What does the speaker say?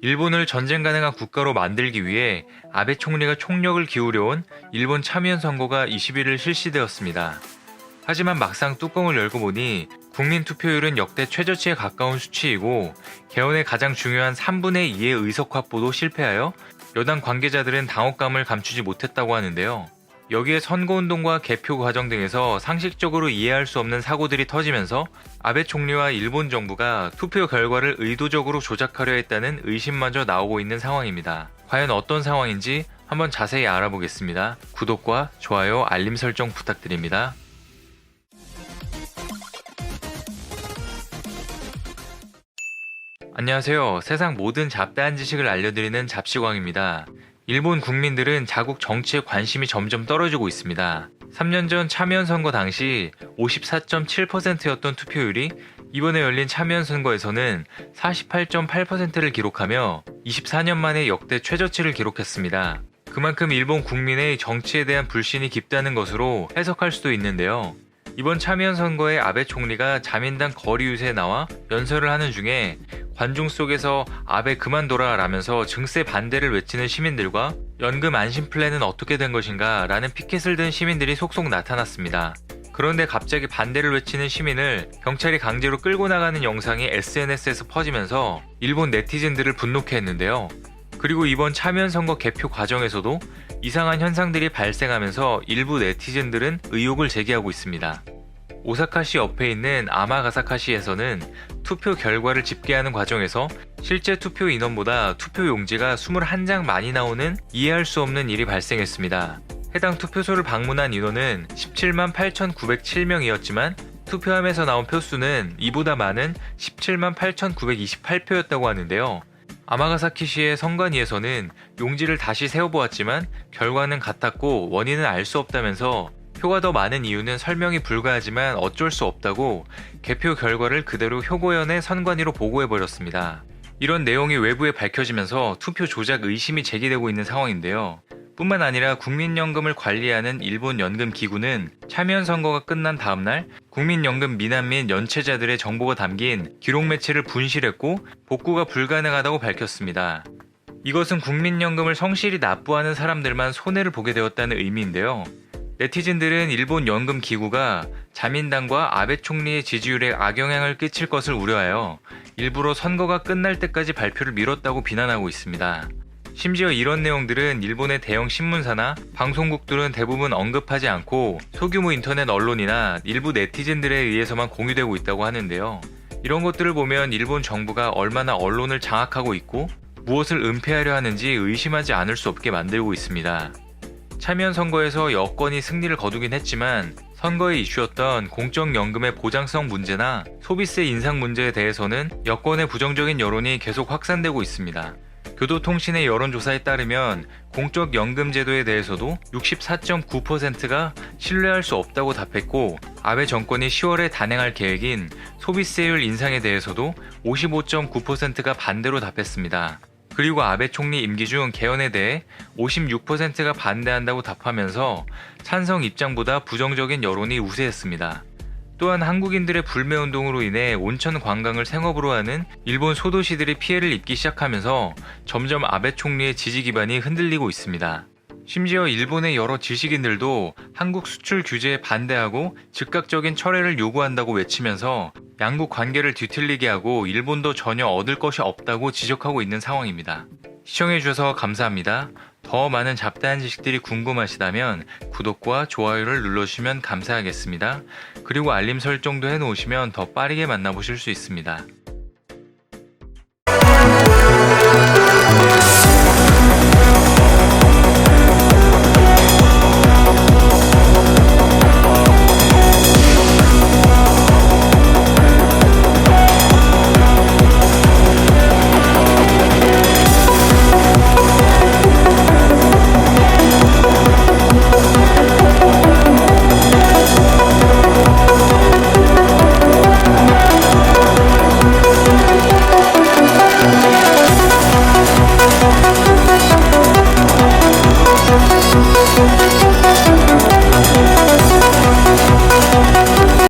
일본을 전쟁 가능한 국가로 만들기 위해 아베 총리가 총력을 기울여온 일본 참의원 선거가 21일 실시되었습니다. 하지만 막상 뚜껑을 열고 보니 국민 투표율은 역대 최저치에 가까운 수치이고 개헌의 가장 중요한 3분의 2의 의석 확보도 실패하여 여당 관계자들은 당혹감을 감추지 못했다고 하는데요. 여기에 선거운동과 개표 과정 등에서 상식적으로 이해할 수 없는 사고들이 터지면서 아베 총리와 일본 정부가 투표 결과를 의도적으로 조작하려 했다는 의심마저 나오고 있는 상황입니다. 과연 어떤 상황인지 한번 자세히 알아보겠습니다. 구독과 좋아요, 알림 설정 부탁드립니다. 안녕하세요. 세상 모든 잡다한 지식을 알려드리는 잡시광입니다. 일본 국민들은 자국 정치에 관심이 점점 떨어지고 있습니다. 3년 전 참의원 선거 당시 54.7%였던 투표율이 이번에 열린 참의원 선거에서는 48.8%를 기록하며 24년 만에 역대 최저치를 기록했습니다. 그만큼 일본 국민의 정치에 대한 불신이 깊다는 것으로 해석할 수도 있는데요. 이번 참의원 선거에 아베 총리가 자민당 거리 유세에 나와 연설을 하는 중에 관중 속에서 아베 그만둬라 라면서 증세 반대를 외치는 시민들과 연금 안심 플랜은 어떻게 된 것인가 라는 피켓을 든 시민들이 속속 나타났습니다. 그런데 갑자기 반대를 외치는 시민을 경찰이 강제로 끌고 나가는 영상이 SNS에서 퍼지면서 일본 네티즌들을 분노케 했는데요. 그리고 이번 참의원 선거 개표 과정에서도 이상한 현상들이 발생하면서 일부 네티즌들은 의혹을 제기하고 있습니다. 오사카시 옆에 있는 아마가사카시에서는 투표 결과를 집계하는 과정에서 실제 투표 인원보다 투표 용지가 21장 많이 나오는 이해할 수 없는 일이 발생했습니다. 해당 투표소를 방문한 인원은 17만 8,907명이었지만 투표함에서 나온 표수는 이보다 많은 17만 8,928표였다고 하는데요. 아마가사키시의 선관위에서는 용지를 다시 세어보았지만 결과는 같았고 원인은 알 수 없다면서 표가 더 많은 이유는 설명이 불가하지만 어쩔 수 없다고 개표 결과를 그대로 효고연의 선관위로 보고해버렸습니다. 이런 내용이 외부에 밝혀지면서 투표 조작 의심이 제기되고 있는 상황인데요. 뿐만 아니라 국민연금을 관리하는 일본 연금기구는 참여연 선거가 끝난 다음날 국민연금 미납 및 연체자들의 정보가 담긴 기록 매체를 분실했고 복구가 불가능하다고 밝혔습니다. 이것은 국민연금을 성실히 납부하는 사람들만 손해를 보게 되었다는 의미인데요. 네티즌들은 일본 연금기구가 자민당과 아베 총리의 지지율에 악영향을 끼칠 것을 우려하여 일부러 선거가 끝날 때까지 발표를 미뤘다고 비난하고 있습니다. 심지어 이런 내용들은 일본의 대형 신문사나 방송국들은 대부분 언급하지 않고 소규모 인터넷 언론이나 일부 네티즌들에 의해서만 공유되고 있다고 하는데요. 이런 것들을 보면 일본 정부가 얼마나 언론을 장악하고 있고 무엇을 은폐하려 하는지 의심하지 않을 수 없게 만들고 있습니다. 참여연 선거에서 여권이 승리를 거두긴 했지만 선거의 이슈였던 공적연금의 보장성 문제나 소비세 인상 문제에 대해서는 여권의 부정적인 여론이 계속 확산되고 있습니다. 교도통신의 여론조사에 따르면 공적연금 제도에 대해서도 64.9%가 신뢰할 수 없다고 답했고 아베 정권이 10월에 단행할 계획인 소비세율 인상에 대해서도 55.9%가 반대로 답했습니다. 그리고 아베 총리 임기 중 개헌에 대해 56%가 반대한다고 답하면서 찬성 입장보다 부정적인 여론이 우세했습니다. 또한 한국인들의 불매운동으로 인해 온천 관광을 생업으로 하는 일본 소도시들이 피해를 입기 시작하면서 점점 아베 총리의 지지 기반이 흔들리고 있습니다. 심지어 일본의 여러 지식인들도 한국 수출 규제에 반대하고 즉각적인 철회를 요구한다고 외치면서 양국 관계를 뒤틀리게 하고 일본도 전혀 얻을 것이 없다고 지적하고 있는 상황입니다. 시청해주셔서 감사합니다. 더 많은 잡다한 지식들이 궁금하시다면 구독과 좋아요를 눌러주시면 감사하겠습니다. 그리고 알림 설정도 해놓으시면 더 빠르게 만나보실 수 있습니다.